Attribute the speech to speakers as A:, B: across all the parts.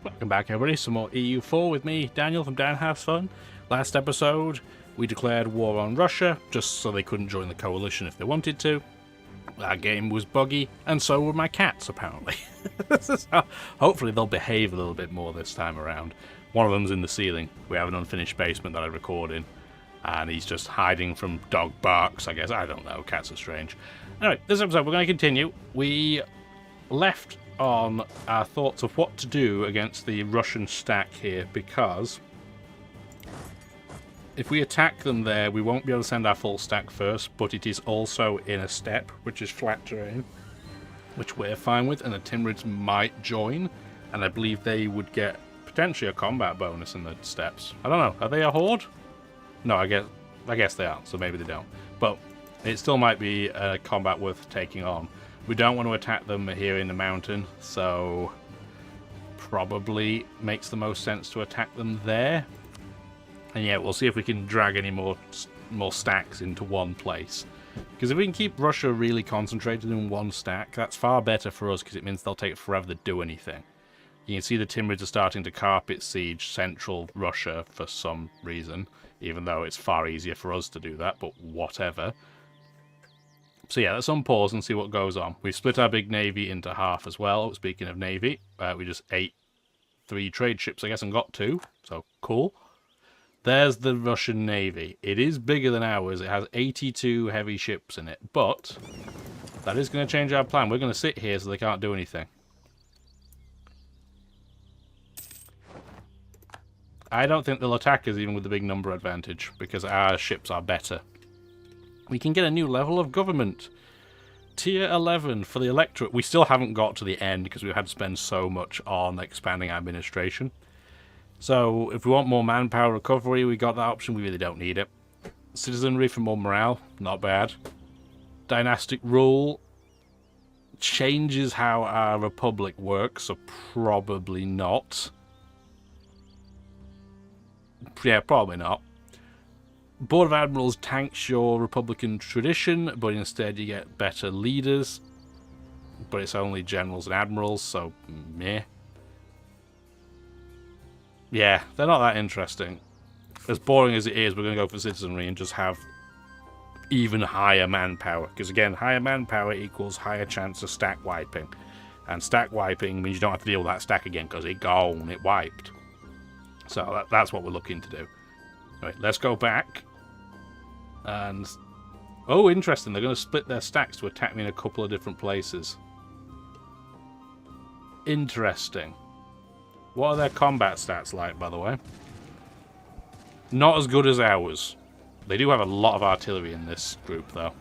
A: Welcome back, everybody. Some more EU4 with me, Daniel from Dan Has Fun. Last episode, we declared war on Russia, just so they couldn't join the coalition if they wanted to. That game was buggy, and so were my cats, apparently. Hopefully they'll behave a little bit more this time around. One of them's in the ceiling. We have an unfinished basement that I record in, and he's just hiding from dog barks, I guess. I don't know, cats are strange. Anyway, this episode we're going to continue. We left on our thoughts of what to do against the Russian stack here, because if we attack them there, we won't be able to send our full stack first, but it is also in a steppe, which is flat terrain, which we're fine with, and the Timurids might join, and I believe they would get potentially a combat bonus in the steppes. I don't know, are they a horde? No, I guess they are, so maybe they don't. But it still might be a combat worth taking on. We don't want to attack them here in the mountain, so probably makes the most sense to attack them there. And yeah, we'll see if we can drag any more stacks into one place. Because if we can keep Russia really concentrated in one stack, that's far better for us, because it means they'll take forever to do anything. You can see the Timurids are starting to carpet siege central Russia for some reason, even though it's far easier for us to do that, but whatever. So yeah, let's unpause and see what goes on. We've split our big navy into half as well. Speaking of navy, we just ate 3 trade ships, I guess, and got 2. So cool. There's the Russian navy. It is bigger than ours. It has 82 heavy ships in it. But that is going to change our plan. We're going to sit here so they can't do anything. I don't think they'll attack us even with the big number advantage, because our ships are better. We can get a new level of government. Tier 11 for the electorate. We still haven't got to the end because we've had to spend so much on expanding administration. So if we want more manpower recovery, we got that option. We really don't need it. Citizenry for more morale. Not bad. Dynastic rule changes how our republic works, so probably not. Yeah, probably not. Board of Admirals tanks your Republican tradition, but instead you get better leaders. But it's only generals and admirals, so meh. Yeah, they're not that interesting. As boring as it is, we're going to go for citizenry and just have even higher manpower. Because again, higher manpower equals higher chance of stack wiping. And stack wiping means you don't have to deal with that stack again, because it gone, it wiped. So that's what we're looking to do. Right, let's go back. And oh, interesting, they're going to split their stacks to attack me in a couple of different places. Interesting. What are their combat stats like, by the way? Not as good as ours. They do have a lot of artillery in this group, though.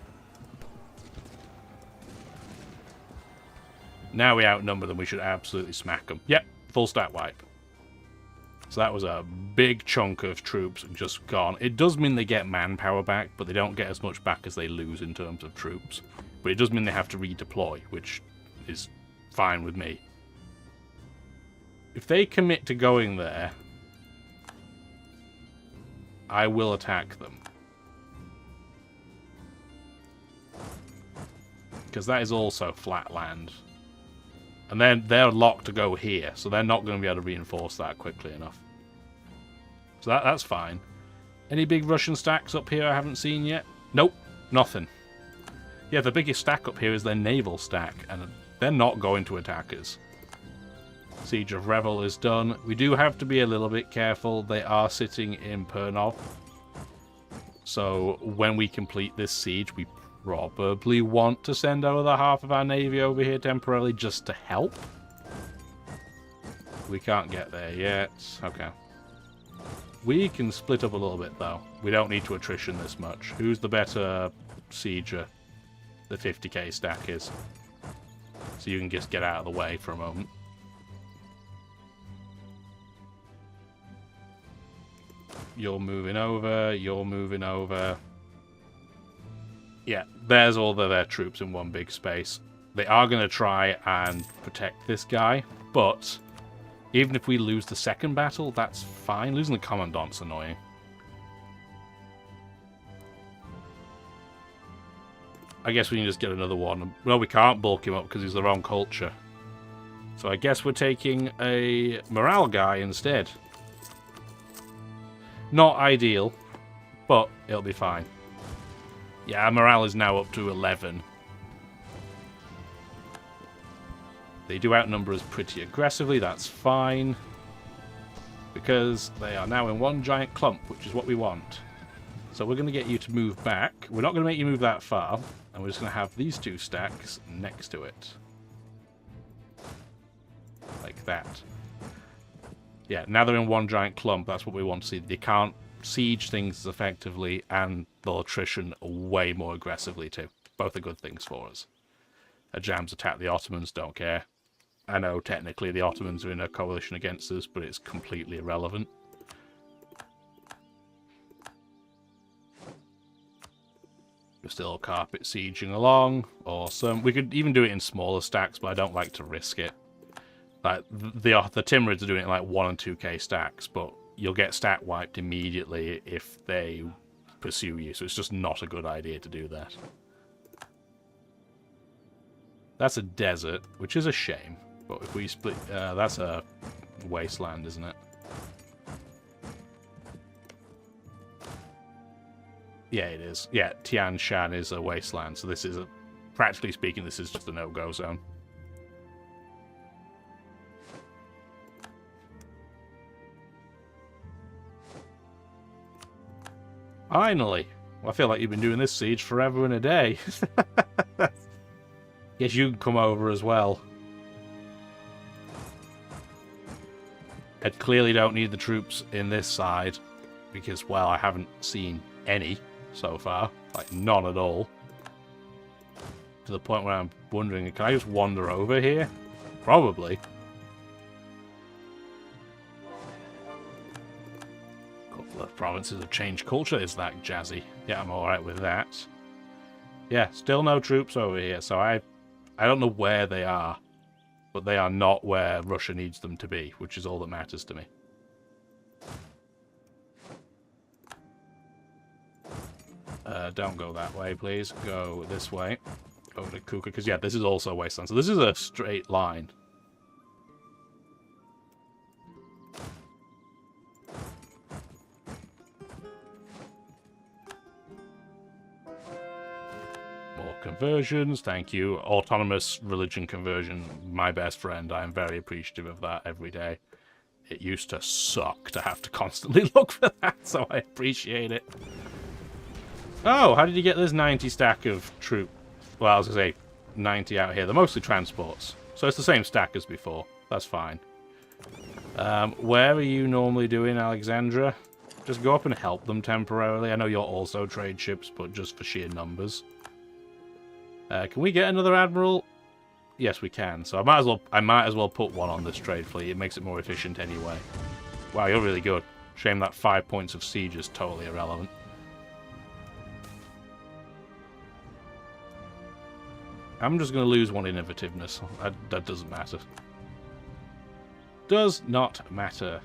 A: Now we outnumber them, we should absolutely smack them. Yep, full stat wipe. So that was a big chunk of troops just gone. It does mean they get manpower back, but they don't get as much back as they lose in terms of troops. But it does mean they have to redeploy, which is fine with me. If they commit to going there, I will attack them. Because that is also flat land. And then they're locked to go here, so they're not going to be able to reinforce that quickly enough. So that's fine. Any big Russian stacks up here I haven't seen yet? Nope, nothing. Yeah, the biggest stack up here is their naval stack, and they're not going to attack us. Siege of Revel is done. We do have to be a little bit careful. They are sitting in Pernov. So when we complete this siege, we probably want to send over half of our navy over here temporarily just to help. We can't get there yet. Okay. We can split up a little bit, though. We don't need to attrition this much. Who's the better sieger? The 50k stack is. So you can just get out of the way for a moment. You're moving over. You're moving over. Yeah, there's all their troops in one big space. They are going to try and protect this guy, but even if we lose the second battle, that's fine. Losing the commandant's annoying. I guess we can just get another one. Well, we can't bulk him up because he's the wrong culture. So I guess we're taking a morale guy instead. Not ideal, but it'll be fine. Yeah, our morale is now up to 11. They do outnumber us pretty aggressively, that's fine. Because they are now in one giant clump, which is what we want. So we're going to get you to move back. We're not going to make you move that far. And we're just going to have these two stacks next to it. Like that. Yeah, now they're in one giant clump. That's what we want to see. They can't siege things effectively, and they'll attrition way more aggressively too. Both are good things for us. Ajams attack the Ottomans, don't care. I know technically the Ottomans are in a coalition against us, but it's completely irrelevant. We're still carpet sieging along. Awesome. We could even do it in smaller stacks, but I don't like to risk it. Like the Timurids are doing it in like 1 and 2k stacks, but you'll get stack wiped immediately if they pursue you, so it's just not a good idea to do that. That's a desert, which is a shame. But if we split... that's a wasteland, isn't it? Yeah, it is. Yeah, Tian Shan is a wasteland, so this is a... Practically speaking, this is just a no-go zone. Finally! Well, I feel like you've been doing this siege forever and a day. Guess you can come over as well. I clearly don't need the troops in this side, because, well, I haven't seen any so far. Like, none at all. To the point where I'm wondering, can I just wander over here? Probably. A couple of provinces have changed culture. Is that jazzy? Yeah, I'm alright with that. Yeah, still no troops over here, so I don't know where they are. But they are not where Russia needs them to be, which is all that matters to me. Don't go that way, please. Go this way. Over to Kuka, because, yeah, this is also a wasteland. So this is a straight line. More conversions, thank you. Autonomous religion conversion, my best friend. I am very appreciative of that every day. It used to suck to have to constantly look for that, so I appreciate it. Oh, how did you get this 90 stack of troop? Well, I was going to say 90 out here. They're mostly transports, so it's the same stack as before. That's fine. Where are you normally doing, Alexandra? Just go up and help them temporarily. I know you're also trade ships, but just for sheer numbers. Can we get another admiral? Yes, we can. So I might as well put one on this trade fleet. It makes it more efficient anyway. Wow, you're really good. Shame that 5 points of siege is totally irrelevant. I'm just going to lose one innovativeness. That doesn't matter. Does not matter.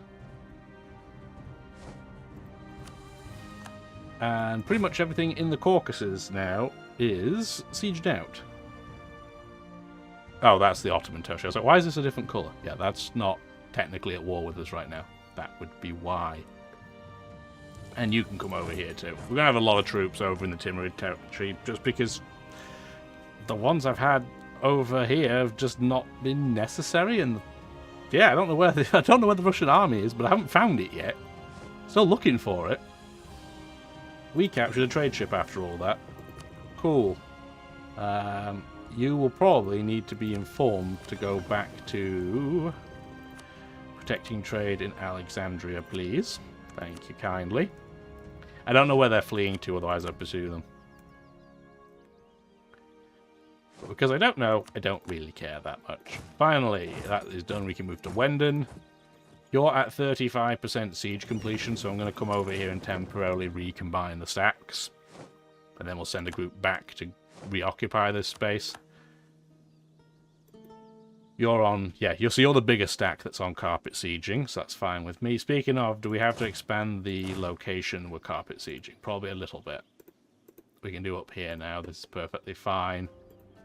A: And pretty much everything in the Caucasus now is sieged out. Oh, that's the Ottoman territory. I was like, why is this a different colour? Yeah, that's not technically at war with us right now. That would be why. And you can come over here too. We're going to have a lot of troops over in the Timurid territory, just because the ones I've had over here have just not been necessary. And yeah, I don't know where the Russian army is, but I haven't found it yet. Still looking for it. We captured a trade ship after all that. Cool. You will probably need to be informed to go back to protecting trade in Alexandria, please. Thank you kindly. I don't know where they're fleeing to, otherwise I'd pursue them. But because I don't know, I don't really care that much. Finally, that is done. We can move to Wenden. You're at 35% siege completion, so I'm going to come over here and temporarily recombine the stacks. And then we'll send a group back to reoccupy this space. You're on... Yeah, you're the bigger stack that's on carpet sieging, so that's fine with me. Speaking of, do we have to expand the location we're carpet sieging? Probably a little bit. We can do up here now. This is perfectly fine.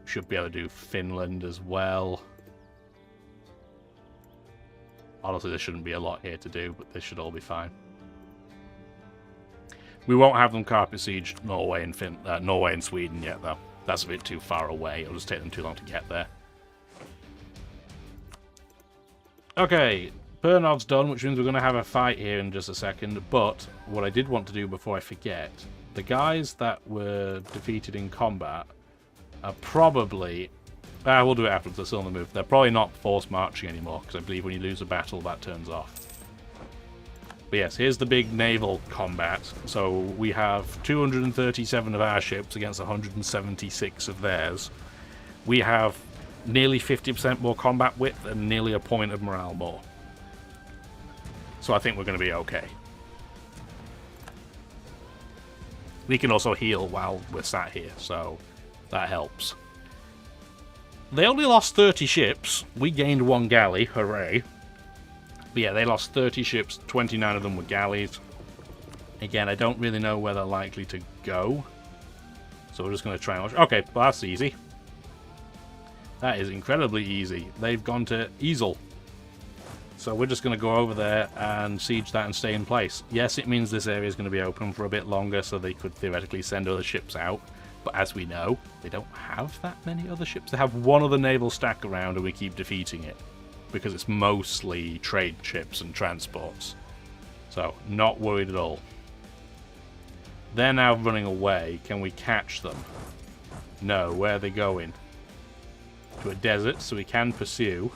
A: Should be able to do Finland as well. Honestly, there shouldn't be a lot here to do, but this should all be fine. We won't have them carpet siege Norway and Sweden yet, though. That's a bit too far away. It'll just take them too long to get there. Okay, Pernov's done, which means we're going to have a fight here in just a second. But what I did want to do before I forget, the guys that were defeated in combat are probably... we'll do it afterwards, they're still on the move. They're probably not force marching anymore, because I believe when you lose a battle, that turns off. But yes, here's the big naval combat. So we have 237 of our ships against 176 of theirs. We have nearly 50% more combat width and nearly a point of morale more. So I think we're going to be okay. We can also heal while we're sat here, so that helps. They only lost 30 ships. We gained 1 galley, hooray. But yeah, they lost 30 ships, 29 of them were galleys. Again, I don't really know where they're likely to go. So we're just going to try and watch. Okay, well that's easy. That is incredibly easy. They've gone to Easel. So we're just going to go over there and siege that and stay in place. Yes, it means this area is going to be open for a bit longer, so they could theoretically send other ships out. But as we know, they don't have that many other ships. They have 1 other naval stack around and we keep defeating it. Because it's mostly trade ships and transports. So, not worried at all. They're now running away. Can we catch them? No. Where are they going? To a desert, so we can pursue.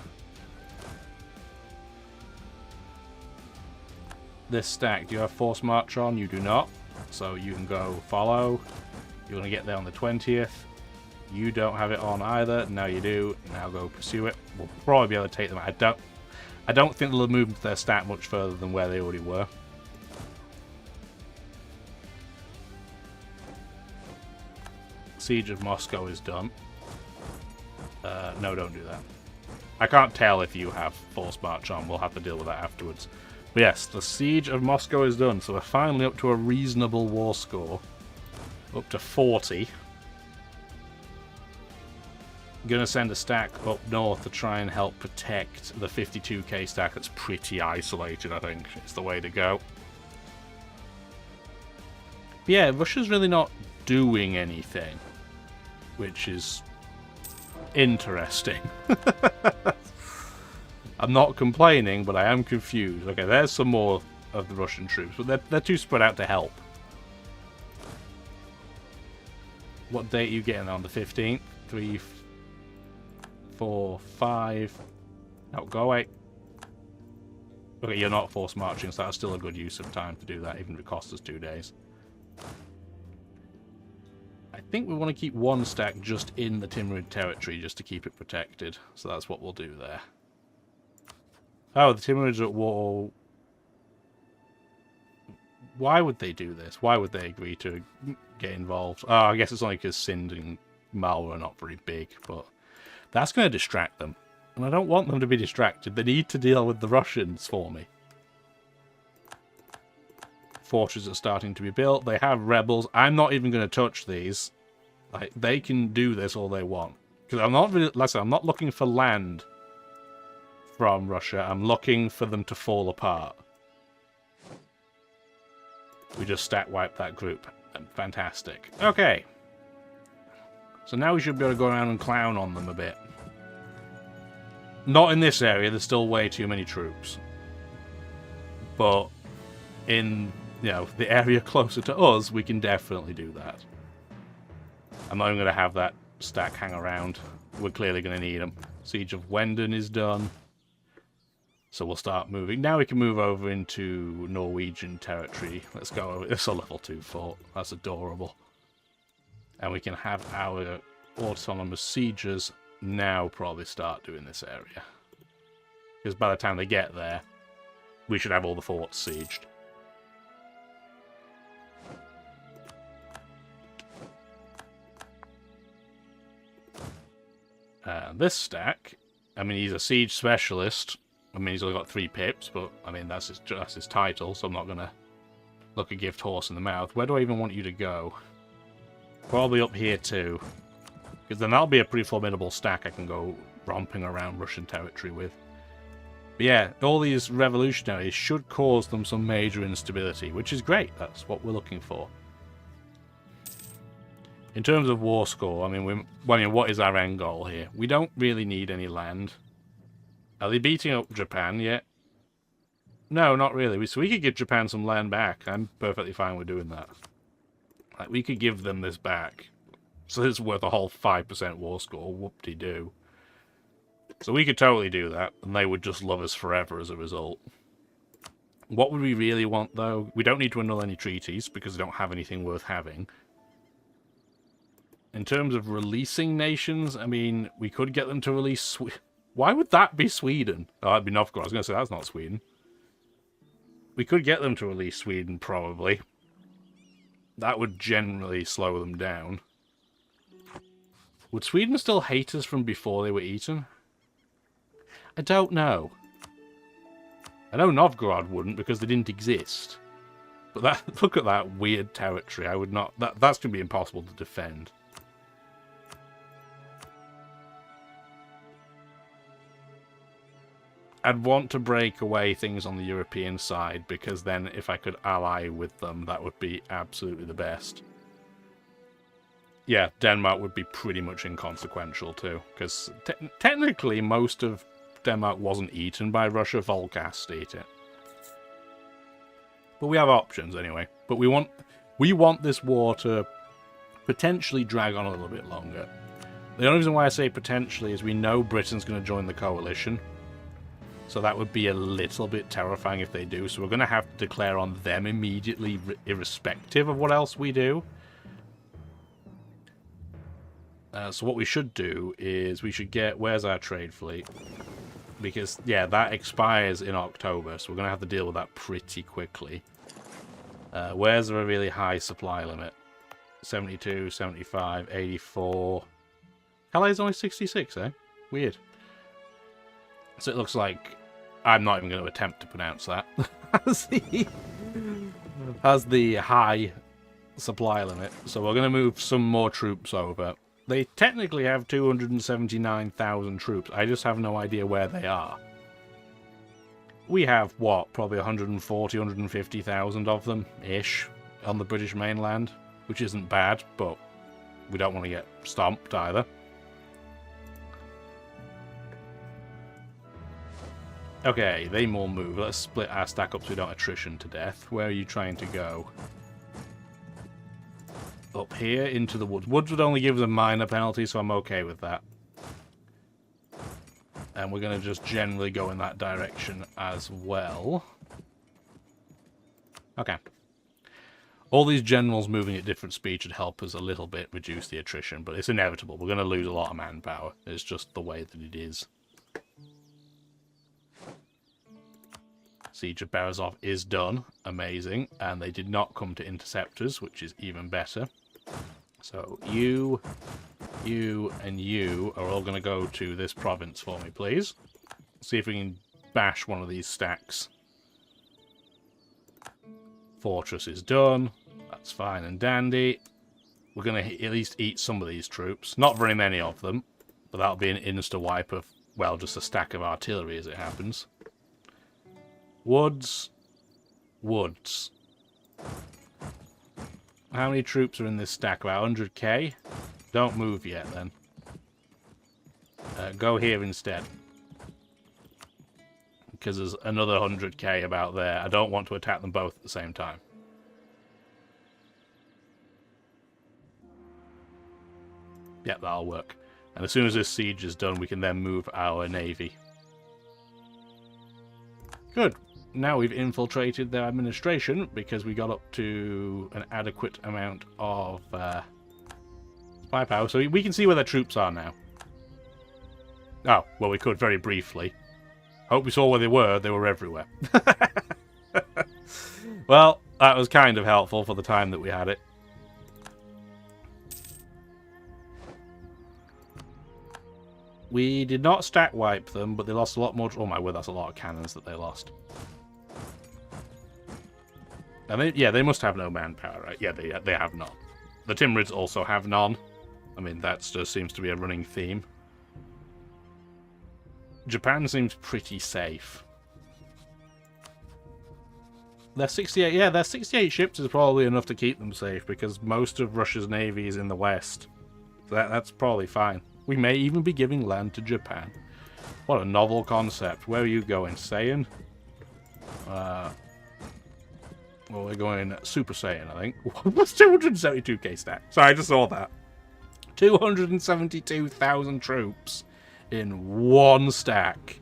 A: This stack, do you have force march on? You do not. So you can go follow. You're going to get there on the 20th. You don't have it on either. Now you do. Now go pursue it. We'll probably be able to take them. I don't think they'll move their stat much further than where they already were. Siege of Moscow is done. No, don't do that. I can't tell if you have force march on. We'll have to deal with that afterwards. But yes, the Siege of Moscow is done. So we're finally up to a reasonable war score. Up to 40. Gonna send a stack up north to try and help protect the 52k stack that's pretty isolated, I think. It's the way to go. But yeah, Russia's really not doing anything, which is interesting. I'm not complaining, but I am confused. Okay, there's some more of the Russian troops, but they're too spread out to help. What date are you getting on? The 15th? 3, 4, 5. No, go away. Okay, you're not force marching, so that's still a good use of time to do that, even if it costs us 2 days. I think we want to keep 1 stack just in the Timurid territory, just to keep it protected. So that's what we'll do there. Oh, the Timurids are at war. Why would they do this? Why would they agree to get involved? Oh, I guess it's only because Sind and Malwa are not very big, but that's going to distract them. And I don't want them to be distracted. They need to deal with the Russians for me. Fortresses are starting to be built. They have rebels. I'm not even going to touch these. Like, they can do this all they want. Because I'm not really, like I said, I'm not looking for land from Russia. I'm looking for them to fall apart. We just stack wipe that group. Fantastic. Okay. So now we should be able to go around and clown on them a bit. Not in this area, there's still way too many troops. But in, you know, the area closer to us, we can definitely do that. I'm not even going to have that stack hang around. We're clearly going to need them. Siege of Wenden is done. So we'll start moving. Now we can move over into Norwegian territory. Let's go. It's a level 2 fort. That's adorable. And we can have our autonomous siegers now probably start doing this area. Because by the time they get there, we should have all the forts sieged. This stack, I mean, he's a siege specialist. I mean, he's only got 3 pips, but, I mean, that's his title, so I'm not going to look a gift horse in the mouth. Where do I even want you to go? Probably up here, too. Because then that'll be a pretty formidable stack I can go romping around Russian territory with. But yeah, all these revolutionaries should cause them some major instability, which is great. That's what we're looking for. In terms of war score, I mean, what is our end goal here? We don't really need any land. Are they beating up Japan yet? No, not really. So we could give Japan some land back. I'm perfectly fine with doing that. Like, we could give them this back. So it's worth a whole 5% war score. Whoop-de-doo. So we could totally do that, and they would just love us forever as a result. What would we really want, though? We don't need to annul any treaties, because we don't have anything worth having. In terms of releasing nations, I mean, we could get them to release... Why would that be Sweden? Oh, that'd be Novgorod. I was going to say, that's not Sweden. We could get them to release Sweden, probably. That would generally slow them down. Would Sweden still hate us from before they were eaten? I don't know. I know Novgorod wouldn't because they didn't exist. But that, look at that weird territory. I would not... That's going to be impossible to defend. I'd want to break away things on the European side, because then if I could ally with them, that would be absolutely the best. Yeah, Denmark would be pretty much inconsequential too, because technically most of Denmark wasn't eaten by Russia. Volgast ate it. But we have options anyway. But we want this war to potentially drag on a little bit longer. The only reason why I say potentially is we know Britain's going to join the coalition. So that would be a little bit terrifying if they do. So we're going to have to declare on them immediately, irrespective of what else we do. So what we should do is we should get... Where's our trade fleet? Because, yeah, that expires in October. So we're going to have to deal with that pretty quickly. Where's a really high supply limit? 72, 75, 84... Calais's only 66, eh? Weird. So it looks like I'm not even going to attempt to pronounce that. Has the high supply limit. So we're going to move some more troops over. They technically have 279,000 troops. I just have no idea where they are. We have, what, probably 140, 150,000 of them, ish, on the British mainland. Which isn't bad, but we don't want to get stomped either. Okay, they more move. Let's split our stack up so we don't attrition to death. Where are you trying to go? Up here into the woods. Woods would only give them minor penalties, so I'm okay with that. And we're going to just generally go in that direction as well. Okay. All these generals moving at different speeds should help us a little bit reduce the attrition, but it's inevitable. We're going to lose a lot of manpower. It's just the way that it is. Siege of Berezov is done. Amazing. And they did not come to interceptors, which is even better. So you, and you are all going to go to this province for me, please. See if we can bash one of these stacks. Fortress is done. That's fine and dandy. We're going to at least eat some of these troops. Not very many of them, but that'll be an insta-wipe of, well, just a stack of artillery as it happens. Woods. Woods. How many troops are in this stack? About 100k? Don't move yet, then. Go here instead. Because there's another 100k about there. I don't want to attack them both at the same time. Yep, that'll work. And as soon as this siege is done, we can then move our navy. Good. Now we've infiltrated their administration because we got up to an adequate amount of spy power. So we can see where their troops are now. Oh, well, we could very briefly. Hope we saw where they were. They were everywhere. Well, that was kind of helpful for the time that we had it. We did not stack wipe them, but they lost a lot more... Oh my word, that's a lot of cannons that they lost. And they must have no manpower, right? Yeah, they have none. The Timurids also have none. I mean, that just seems to be a running theme. Japan seems pretty safe. They're 68. Yeah, their 68 ships is probably enough to keep them safe because most of Russia's navy is in the west. So that's probably fine. We may even be giving land to Japan. What a novel concept. Where are you going? Saiyan? Well, we're going Super Saiyan, I think. What's 272k stack? Sorry, I just saw that. 272,000 troops in one stack.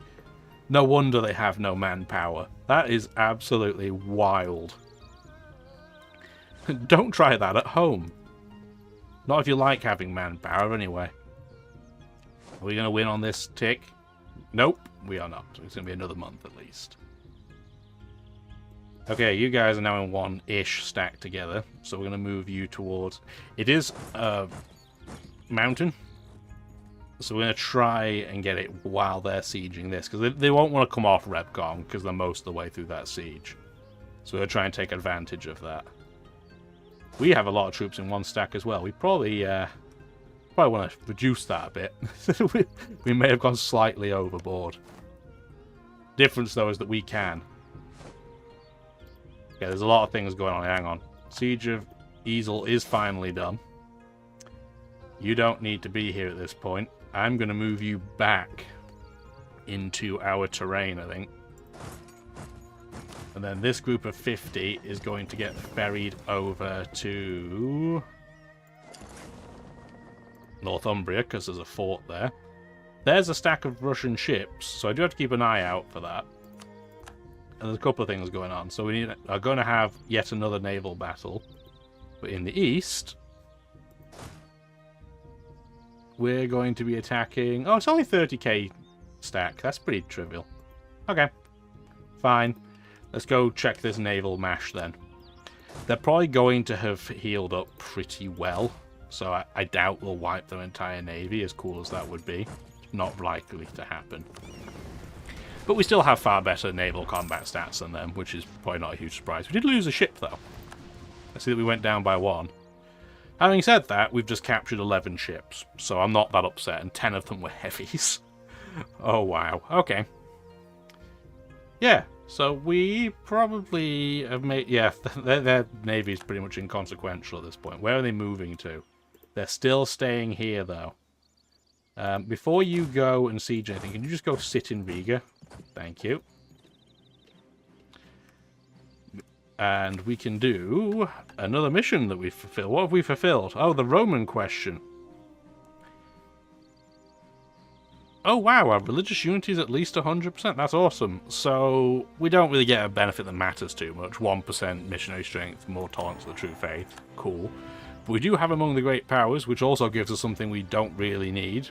A: No wonder they have no manpower. That is absolutely wild. Don't try that at home. Not if you like having manpower, anyway. Are we going to win on this tick? Nope, we are not. It's going to be another month at least. Okay, you guys are now in one-ish stack together. So we're going to move you towards... It is a mountain. So we're going to try and get it while they're sieging this. Because they won't want to come off Repcon because they're most of the way through that siege. So we're going to try and take advantage of that. We have a lot of troops in one stack as well. We probably want to reduce that a bit. we may have gone slightly overboard. Difference, though, is that we can. Okay, there's a lot of things going on. Hang on. Siege of Easel is finally done. You don't need to be here at this point. I'm going to move you back into our terrain, I think. And then this group of 50 is going to get ferried over to Northumbria, because there's a fort there. There's a stack of Russian ships, so I do have to keep an eye out for that. And there's a couple of things going on. So we are going to have yet another naval battle. But in the east, we're going to be attacking... Oh, it's only 30k stack. That's pretty trivial. Okay. Fine. Let's go check this naval mash then. They're probably going to have healed up pretty well. So I doubt we'll wipe their entire navy, as cool as that would be. Not likely to happen. But we still have far better naval combat stats than them, which is probably not a huge surprise. We did lose a ship, though. I see that we went down by one. Having said that, we've just captured 11 ships, so I'm not that upset, and 10 of them were heavies. Oh, wow. Okay. Yeah, so we probably have made... Yeah, their navy is pretty much inconsequential at this point. Where are they moving to? They're still staying here, though. Before you go and siege anything, can you just go sit in Riga? Thank you. And we can do another mission that we've fulfilled. What have we fulfilled? Oh, the Roman question. Oh, wow, our religious unity is at least 100%. That's awesome. So, we don't really get a benefit that matters too much. 1% missionary strength, more tolerance to the true faith. Cool. But we do have among the great powers, which also gives us something we don't really need.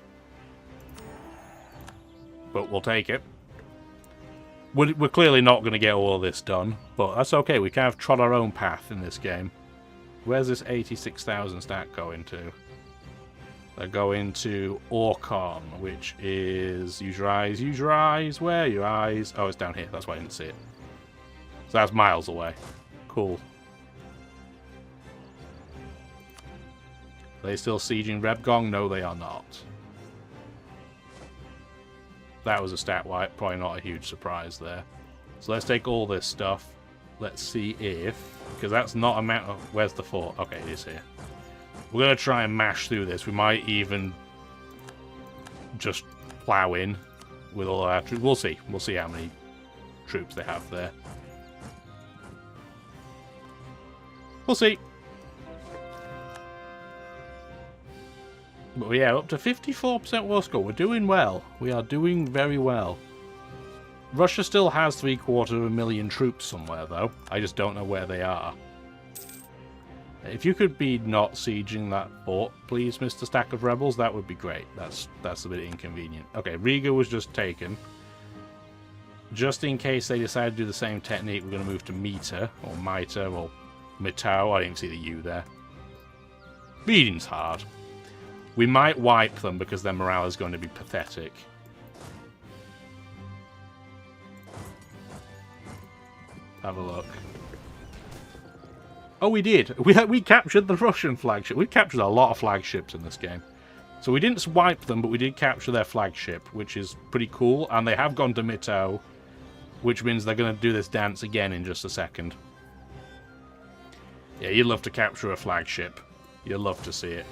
A: But we'll take it. We're clearly not going to get all of this done, but that's okay. We kind of trod our own path in this game. Where's this 86,000 stack going to? They're going to Orcon, which is... Use your eyes, use your eyes. Where are your eyes? Oh, it's down here. That's why I didn't see it. So that's miles away. Cool. Are they still sieging Rebgong? No, they are not. That was a stat wipe, probably not a huge surprise there. So let's take all this stuff. Let's see if... Because that's not a matter of... Where's the fort? Okay, it is here. We're going to try and mash through this. We might even just plow in with all our troops. We'll see. We'll see how many troops they have there. We'll see. But yeah, up to 54% war score. We're doing well. We are doing very well. Russia still has 750,000 troops somewhere, though. I just don't know where they are. If you could be not sieging that fort, please, Mr. Stack of Rebels, that would be great. That's a bit inconvenient. Okay, Riga was just taken. Just in case they decide to do the same technique, we're going to move to Mita, or Mita, or Mitau. I didn't see the U there. Beating's hard. We might wipe them because their morale is going to be pathetic. Have a look. Oh, we did. We captured the Russian flagship. We've captured a lot of flagships in this game. So we didn't wipe them, but we did capture their flagship, which is pretty cool. And they have gone to Mitau, which means they're going to do this dance again in just a second. Yeah, you'd love to capture a flagship. You'd love to see it.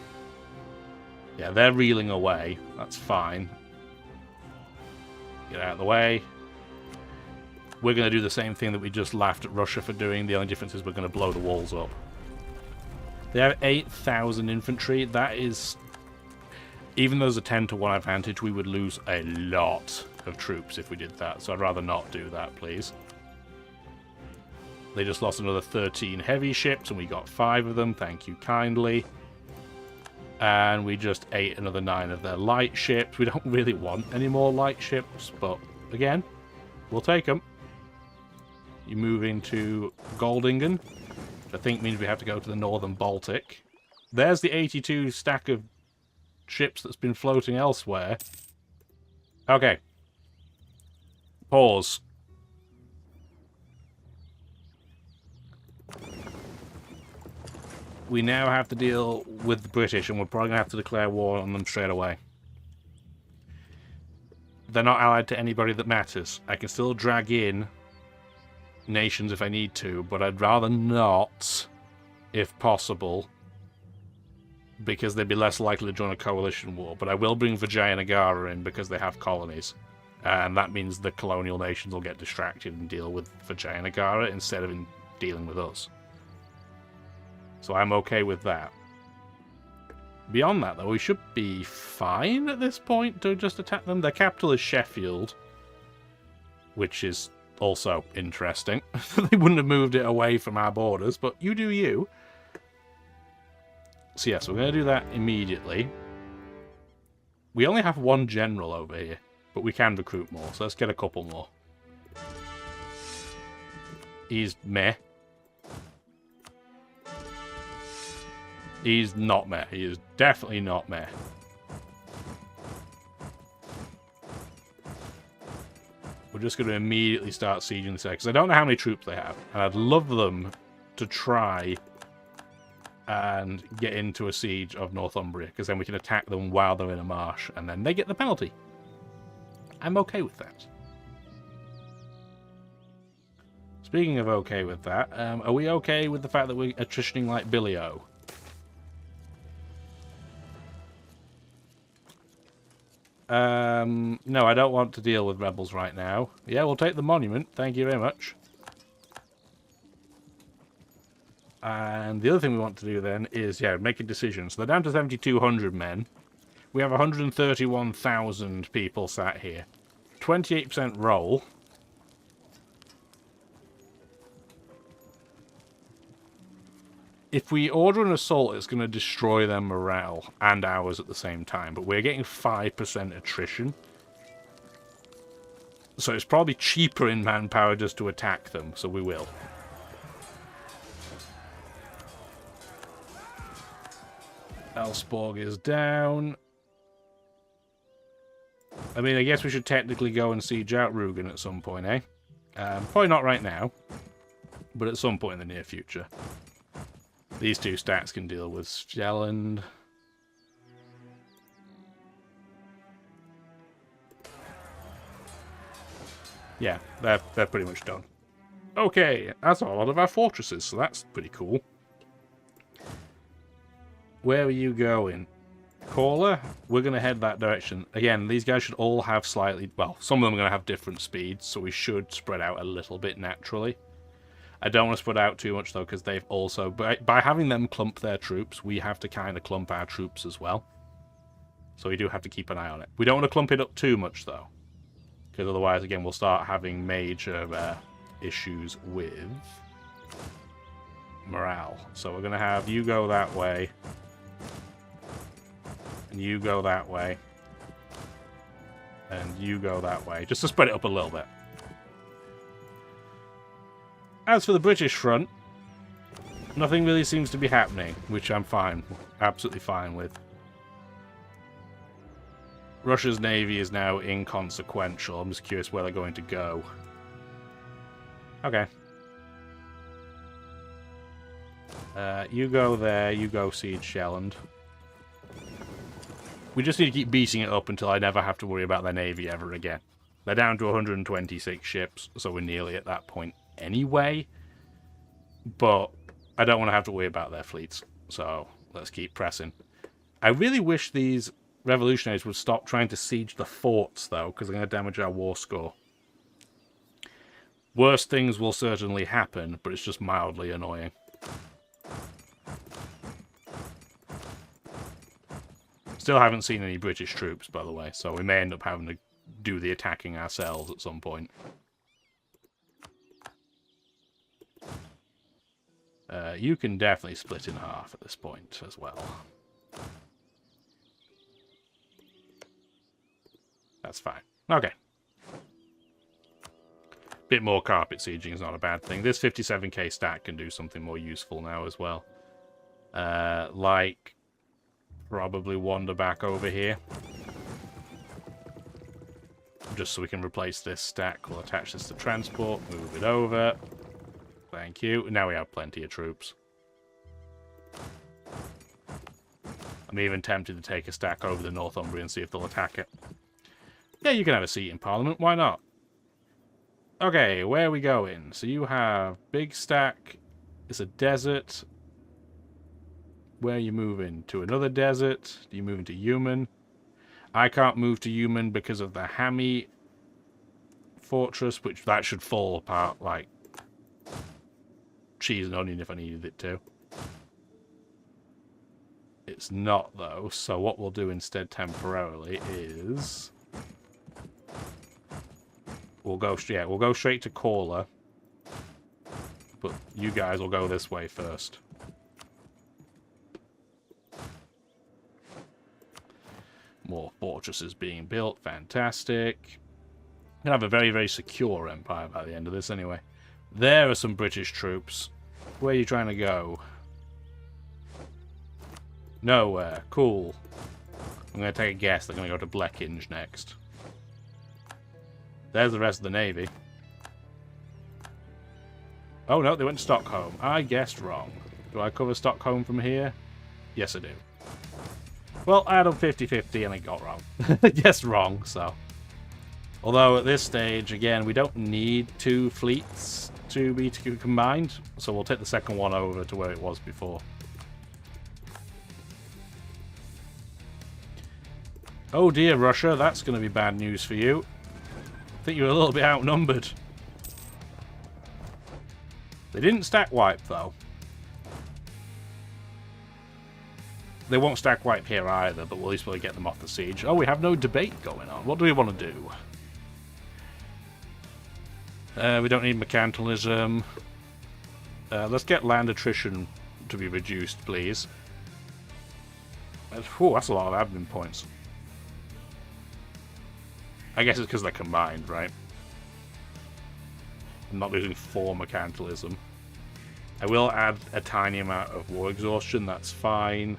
A: Yeah, they're reeling away. That's fine. Get out of the way. We're going to do the same thing that we just laughed at Russia for doing. The only difference is we're going to blow the walls up. They have 8,000 infantry. That is... Even though there's a 10 to 1 advantage, we would lose a lot of troops if we did that. So I'd rather not do that, please. They just lost another 13 heavy ships, and we got 5 of them. Thank you kindly. And we just ate another 9 of their light ships. We don't really want any more light ships, but again, we'll take them. You move into Goldingen, which I think means we have to go to the northern Baltic. There's the 82 stack of ships that's been floating elsewhere. Okay. Pause. We now have to deal with the British, and we're probably going to have to declare war on them straight away. They're not allied to anybody that matters. I can still drag in nations if I need to, but I'd rather not, if possible, because they'd be less likely to join a coalition war. But I will bring Vijayanagara in because they have colonies, and that means the colonial nations will get distracted and deal with Vijayanagara instead of dealing with us. So I'm okay with that. Beyond that, though, we should be fine at this point to just attack them. Their capital is Sheffield, which is also interesting. They wouldn't have moved it away from our borders, but you do you. So yes, we're going to do that immediately. We only have 1 general over here, but we can recruit more, so let's get a couple more. He's meh. He's not meh. He is definitely not meh. We're just going to immediately start sieging this area, because I don't know how many troops they have. And I'd love them to try and get into a siege of Northumbria, because then we can attack them while they're in a marsh, and then they get the penalty. I'm okay with that. Speaking of okay with that, are we okay with the fact that we're attritioning like Billy-O? No, I don't want to deal with rebels right now. Yeah, we'll take the monument. Thank you very much. And the other thing we want to do then is, yeah, make a decision. So they're down to 7,200 men. We have 131,000 people sat here. 28% roll. If we order an assault, it's going to destroy their morale and ours at the same time. But we're getting 5% attrition. So it's probably cheaper in manpower just to attack them, so we will. Ellsborg is down. I mean, I guess we should technically go and siege out Rugen at some point, eh? Probably not right now, but at some point in the near future. These 2 stacks can deal with Sjælland. Yeah, they're pretty much done. Okay, that's a lot of our fortresses, so that's pretty cool. Where are you going? Caller? We're going to head that direction. Again, these guys should all have slightly... Well, some of them are going to have different speeds, so we should spread out a little bit naturally. I don't want to spread out too much, though, because they've also... By having them clump their troops, we have to kind of clump our troops as well. So we do have to keep an eye on it. We don't want to clump it up too much, though. Because otherwise, again, we'll start having major issues with morale. So we're going to have you go that way. And you go that way. And you go that way. Just to spread it up a little bit. As for the British front, nothing really seems to be happening, which I'm fine, absolutely fine with. Russia's navy is now inconsequential. I'm just curious where they're going to go. Okay. You go there, you go siege Sjælland. We just need to keep beating it up until I never have to worry about their navy ever again. They're down to 126 ships, so we're nearly at that point anyway. But I don't want to have to worry about their fleets. So let's keep pressing. I really wish these revolutionaries would stop trying to siege the forts, though, because they're going to damage our war score. Worse things will certainly happen, but it's just mildly annoying. Still haven't seen any British troops, by the way, so we may end up having to do the attacking ourselves at some point. You can definitely split in half at this point as well. That's fine. Okay. Bit more carpet sieging is not a bad thing. This 57k stack can do something more useful now as well. Like, probably wander back over here. Just so we can replace this stack. We'll attach this to transport, move it over. Thank you. Now we have plenty of troops. I'm even tempted to take a stack over the Northumbria and see if they'll attack it. Yeah, you can have a seat in Parliament. Why not? Okay, where are we going? So you have big stack. It's a desert. Where are you moving? To another desert? Do you move into human? I can't move to human because of the Hammy fortress, which that should fall apart like cheese and onion if I needed it to. It's not, though, so what we'll do instead temporarily is we'll go straight to Caller, but you guys will go this way first. More fortresses being built, fantastic. Gonna have a very, very secure empire by the end of this anyway. There are some British troops. Where are you trying to go? Nowhere. Cool. I'm going to take a guess they're going to go to Blekinge next. There's the rest of the navy. Oh no, they went to Stockholm. I guessed wrong. Do I cover Stockholm from here? Yes, I do. Well, I had on 50-50 and I got wrong. Guessed wrong, so. Although at this stage, again, we don't need two fleets to be combined, so we'll take the second one over to where it was before. Oh dear, Russia, that's going to be bad news for you. I think you're a little bit outnumbered. They didn't stack wipe, though. They won't stack wipe here either, but we'll at least get them off the siege. Oh, we have no debate going on. What do we want to do? We don't need mercantilism. Let's get land attrition to be reduced, please. Oh, that's a lot of admin points. I guess it's because they're combined, right? I'm not losing 4 mercantilism. I will add a tiny amount of war exhaustion, that's fine.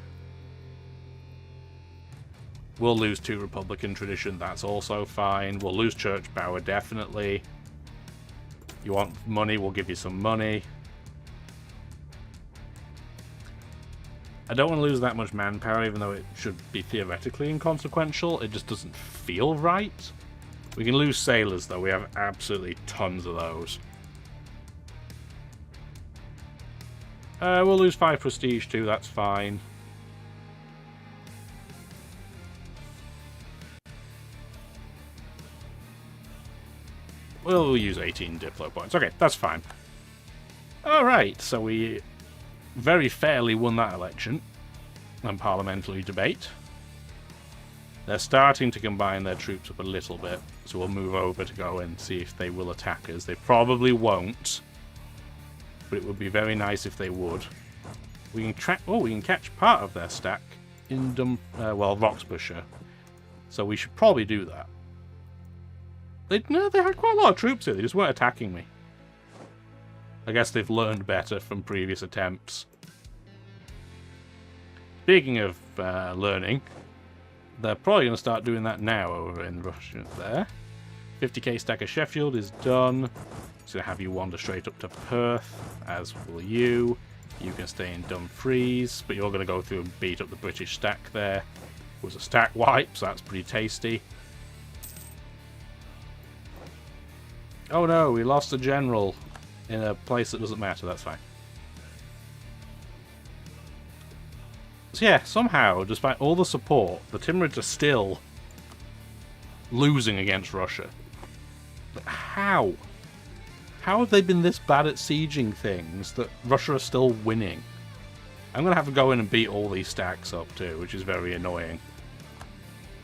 A: We'll lose 2 Republican tradition, that's also fine. We'll lose church power, definitely. You want money, we'll give you some money. I don't want to lose that much manpower, even though it should be theoretically inconsequential. It just doesn't feel right. We can lose sailors, though. We have absolutely tons of those. We'll lose 5 prestige, too. That's fine. We'll use 18 Diplo points. Okay, that's fine. Alright, so we very fairly won that election and parliamentary debate. They're starting to combine their troops up a little bit, so we'll move over to go and see if they will attack us. They probably won't, but it would be very nice if they would. We can track. Oh, we can catch part of their stack in Roxburghshire. So we should probably do that. They had quite a lot of troops here. They just weren't attacking me. I guess they've learned better from previous attempts. Speaking of learning, they're probably going to start doing that now over in Russia there. 50k stack of Sheffield is done. It's going to have you wander straight up to Perth, as will you. You can stay in Dumfries, but you're going to go through and beat up the British stack there. It was a stack wipe, so that's pretty tasty. Oh no, we lost a general in a place that doesn't matter, that's fine. So yeah, somehow, despite all the support, the Timurids are still losing against Russia. How? How have they been this bad at sieging things that Russia are still winning? I'm going to have to go in and beat all these stacks up too, which is very annoying.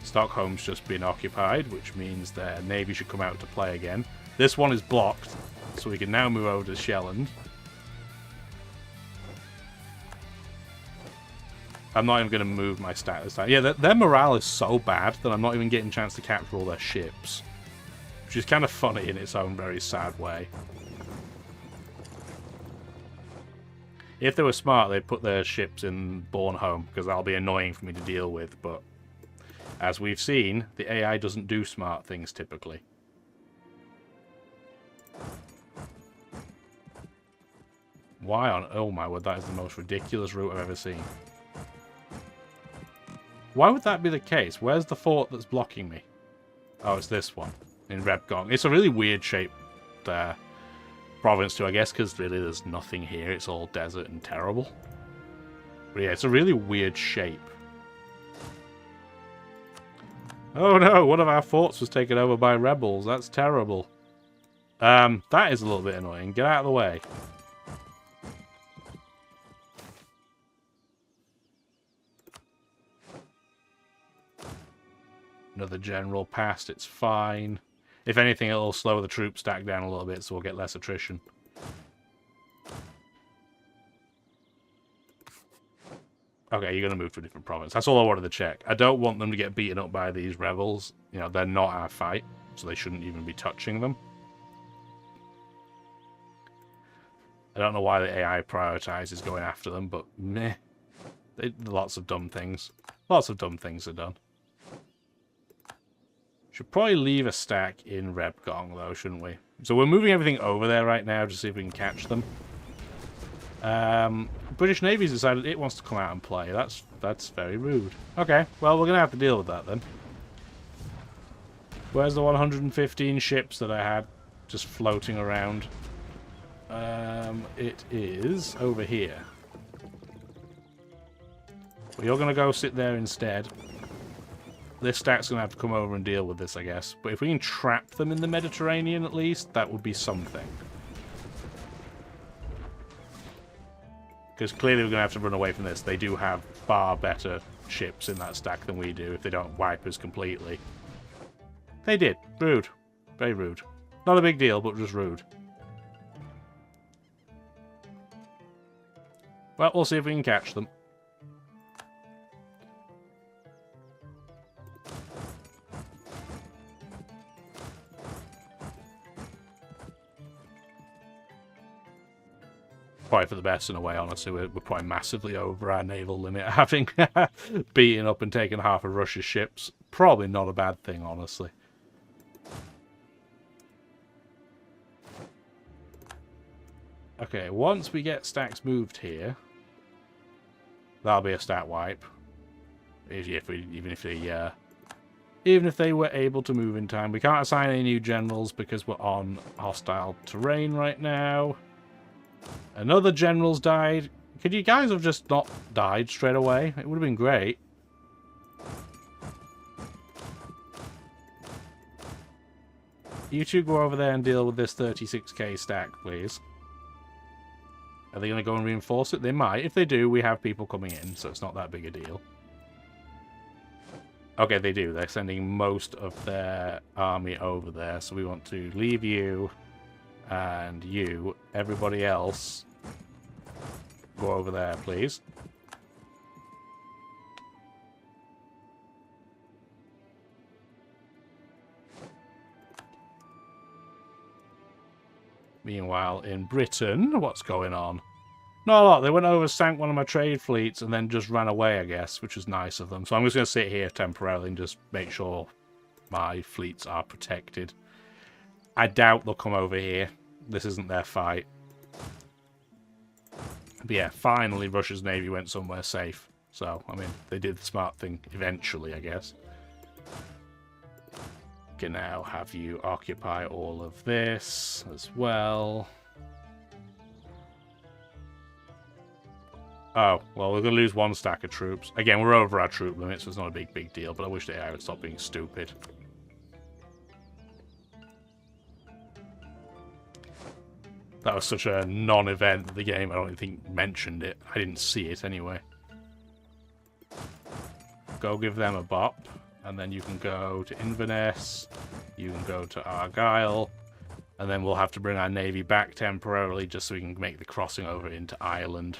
A: Stockholm's just been occupied, which means their navy should come out to play again. This one is blocked, so we can now move over to Shelland. I'm not even going to move my stat this time. Yeah, their morale is so bad that I'm not even getting a chance to capture all their ships. Which is kind of funny in its own very sad way. If they were smart, they'd put their ships in Bornholm, because that'll be annoying for me to deal with, but as we've seen, the AI doesn't do smart things typically. Why on... Oh my word, that is the most ridiculous route I've ever seen. Why would that be the case? Where's the fort that's blocking me? Oh, it's this one, in Rebgong. It's a really weird shaped province too, I guess, because really there's nothing here. It's all desert and terrible. But yeah, it's a really weird shape. Oh no, one of our forts was taken over by rebels. That's terrible. That is a little bit annoying. Get out of the way. Another general passed, it's fine. If anything, it'll slow the troop stack down a little bit, so we'll get less attrition. Okay, you're going to move to a different province. That's all I wanted to check. I don't want them to get beaten up by these rebels. You know, they're not our fight, so they shouldn't even be touching them. I don't know why the AI prioritizes going after them, but meh. Lots of dumb things. Lots of dumb things are done. Should probably leave a stack in Rebgong, though, shouldn't we? So we're moving everything over there right now, just to see if we can catch them. British Navy's decided it wants to come out and play. That's very rude. Okay, well, we're going to have to deal with that, then. Where's the 115 ships that I had just floating around? It is over here. Well, you're going to go sit there instead. This stack's going to have to come over and deal with this, I guess. But if we can trap them in the Mediterranean, at least, that would be something. Because clearly we're going to have to run away from this. They do have far better ships in that stack than we do if they don't wipe us completely. They did. Rude. Very rude. Not a big deal, but just rude. Well, we'll see if we can catch them. Probably for the best in a way, honestly. We're probably massively over our naval limit, having beaten up and taken half of Russia's ships. Probably not a bad thing, honestly. Okay, once we get stacks moved here, that'll be a stat wipe. Even if they were able to move in time. We can't assign any new generals because we're on hostile terrain right now. Another general's died. Could you guys have just not died straight away? It would have been great. You two go over there and deal with this 36k stack, please. Are they going to go and reinforce it? They might. If they do, we have people coming in, so it's not that big a deal. Okay, they do. They're sending most of their army over there, so we want to leave you and you. Everybody else, go over there, please. Meanwhile, in Britain, what's going on? Not a lot. They went over, sank one of my trade fleets, and then just ran away, I guess, which was nice of them. So I'm just going to sit here temporarily and just make sure my fleets are protected. I doubt they'll come over here. This isn't their fight. But yeah, finally Russia's navy went somewhere safe. So, I mean, they did the smart thing eventually, I guess. Can now have you occupy all of this as well. Oh, well, we're going to lose one stack of troops. Again, we're over our troop limit, so it's not a big deal, but I wish the AI would stop being stupid. That was such a non-event that the game, I don't think, mentioned it. I didn't see it anyway. Go give them a bop, and then you can go to Inverness, you can go to Argyll, and then we'll have to bring our navy back temporarily just so we can make the crossing over into Ireland.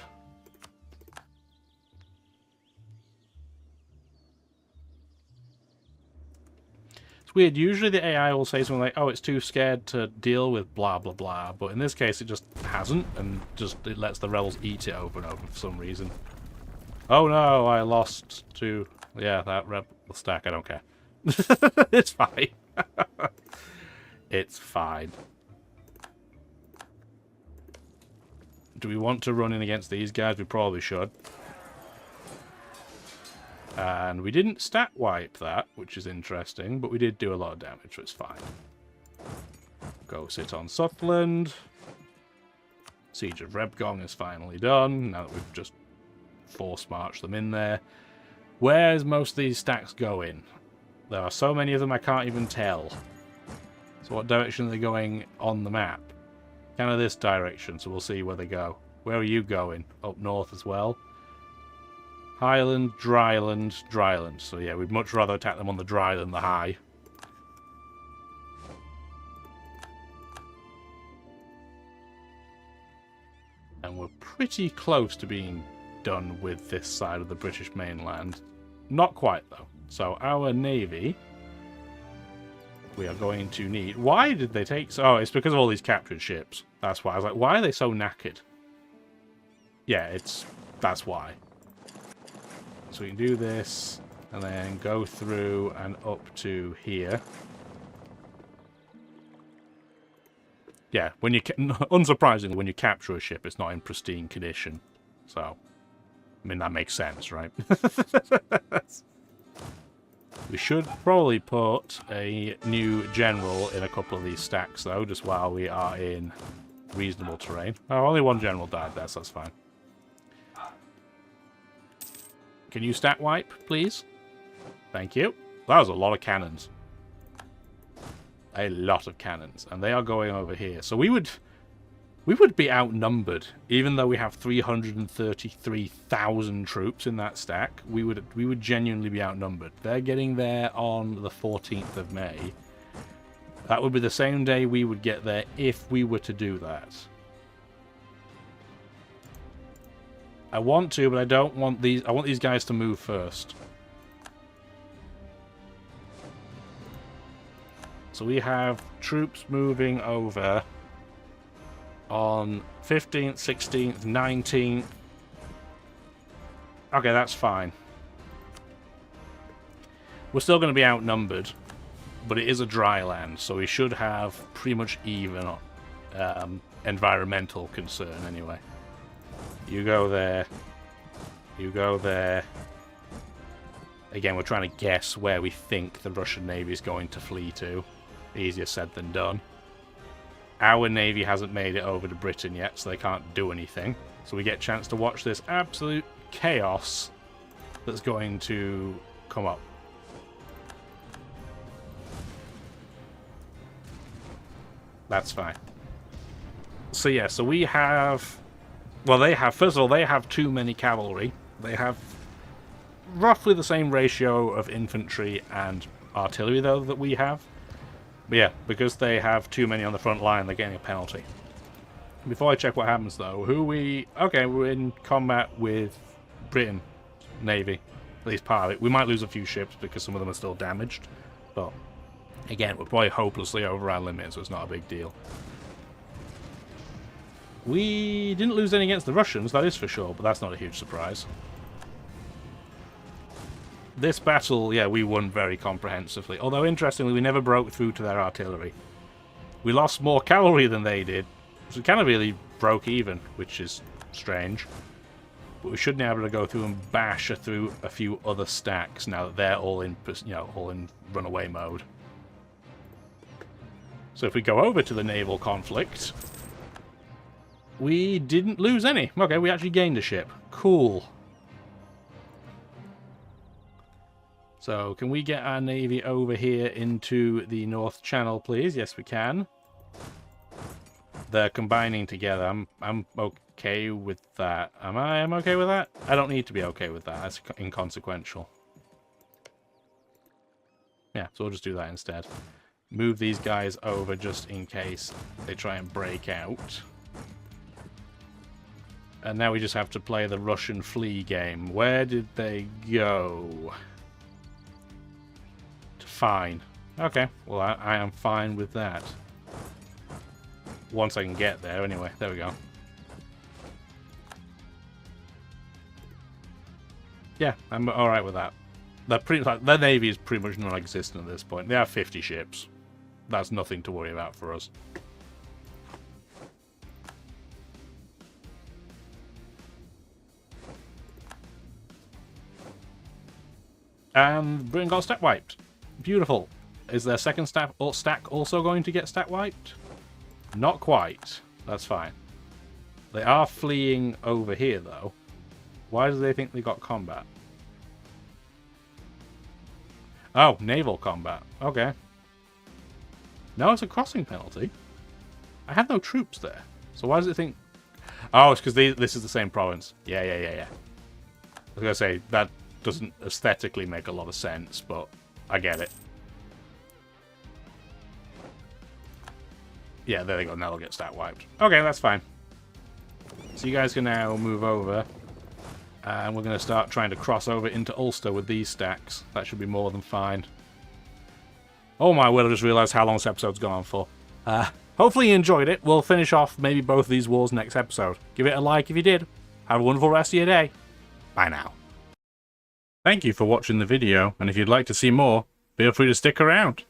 A: Weird, usually the AI will say something like, oh, it's too scared to deal with blah blah blah, but in this case it just hasn't, and just it lets the rebels eat it over and over for some reason. Oh no, I lost to, yeah, that rebel stack, I don't care. It's fine. It's fine. Do we want to run in against these guys? We probably should. And we didn't stat wipe that, which is interesting, but we did do a lot of damage, so it's fine. Go sit on Sutherland. Siege of Rebgong is finally done, now that we've just force-marched them in there. Where's most of these stacks going? There are so many of them I can't even tell. So what direction are they going on the map? Kind of this direction, so we'll see where they go. Where are you going? Up north as well? Highland, Dryland, Dryland. So yeah, we'd much rather attack them on the dry than the high. And we're pretty close to being done with this side of the British mainland. Not quite, though. So our navy, we are going to need... Why did they take... Oh, it's because of all these captured ships. That's why. I was like, why are they so knackered? Yeah, that's why. So we can do this, and then go through and up to here. Yeah, when you unsurprisingly, when you capture a ship, it's not in pristine condition. So, I mean, that makes sense, right? We should probably put a new general in a couple of these stacks, though, just while we are in reasonable terrain. Oh, only one general died there, so that's fine. Can you stat wipe, please? Thank you. That was a lot of cannons. A lot of cannons. And they are going over here. So we would be outnumbered. Even though we have 333,000 troops in that stack, we would genuinely be outnumbered. They're getting there on the 14th of May. That would be the same day we would get there if we were to do that. I want to, but I don't want these... I want these guys to move first. So we have troops moving over on 15th, 16th, 19th. Okay, that's fine. We're still going to be outnumbered, but it is a dry land, so we should have pretty much even environmental concern anyway. You go there. You go there. Again, we're trying to guess where we think the Russian Navy is going to flee to. Easier said than done. Our Navy hasn't made it over to Britain yet, so they can't do anything. So we get a chance to watch this absolute chaos that's going to come up. That's fine. So yeah, so we have... Well, they have... First of all, they have too many cavalry. They have roughly the same ratio of infantry and artillery, though, that we have. But yeah, because they have too many on the front line, they're getting a penalty. Before I check what happens, though, okay, we're in combat with Britain Navy. At least part of it. We might lose a few ships because some of them are still damaged. But, again, we're probably hopelessly over our limit, so it's not a big deal. We didn't lose any against the Russians, that is for sure, but that's not a huge surprise. This battle, yeah, we won very comprehensively. Although, interestingly, we never broke through to their artillery. We lost more cavalry than they did, so we kind of really broke even, which is strange. But we should be able to go through and bash through a few other stacks now that they're all in, all in runaway mode. So if we go over to the naval conflict, we didn't lose any. Okay, we actually gained a ship. Cool. So, can we get our navy over here into the North Channel, please? Yes, we can. They're combining together. I'm okay with that. I'm okay with that? I don't need to be okay with that. That's inconsequential. Yeah, so we'll just do that instead. Move these guys over just in case they try and break out. And now we just have to play the Russian flea game. Where did they go? Fine. Okay, well, I am fine with that. Once I can get there, anyway. There we go. Yeah, I'm alright with that. Their navy is pretty much non-existent at this point. They have 50 ships. That's nothing to worry about for us. And Britain got stack wiped. Beautiful. Is their second stack also going to get stack wiped? Not quite. That's fine. They are fleeing over here, though. Why do they think they got combat? Oh, naval combat. Okay. No, it's a crossing penalty. I have no troops there. So why does it think... Oh, it's because this is the same province. Yeah. I was going to say, that doesn't aesthetically make a lot of sense, but I get it. Yeah, there they go. Now they'll get stat wiped. Okay, that's fine. So you guys can now move over. And we're going to start trying to cross over into Ulster with these stacks. That should be more than fine. Oh my word, I just realised how long this episode's gone on for. Hopefully you enjoyed it. We'll finish off maybe both of these wars next episode. Give it a like if you did. Have a wonderful rest of your day. Bye now. Thank you for watching the video, and if you'd like to see more, feel free to stick around.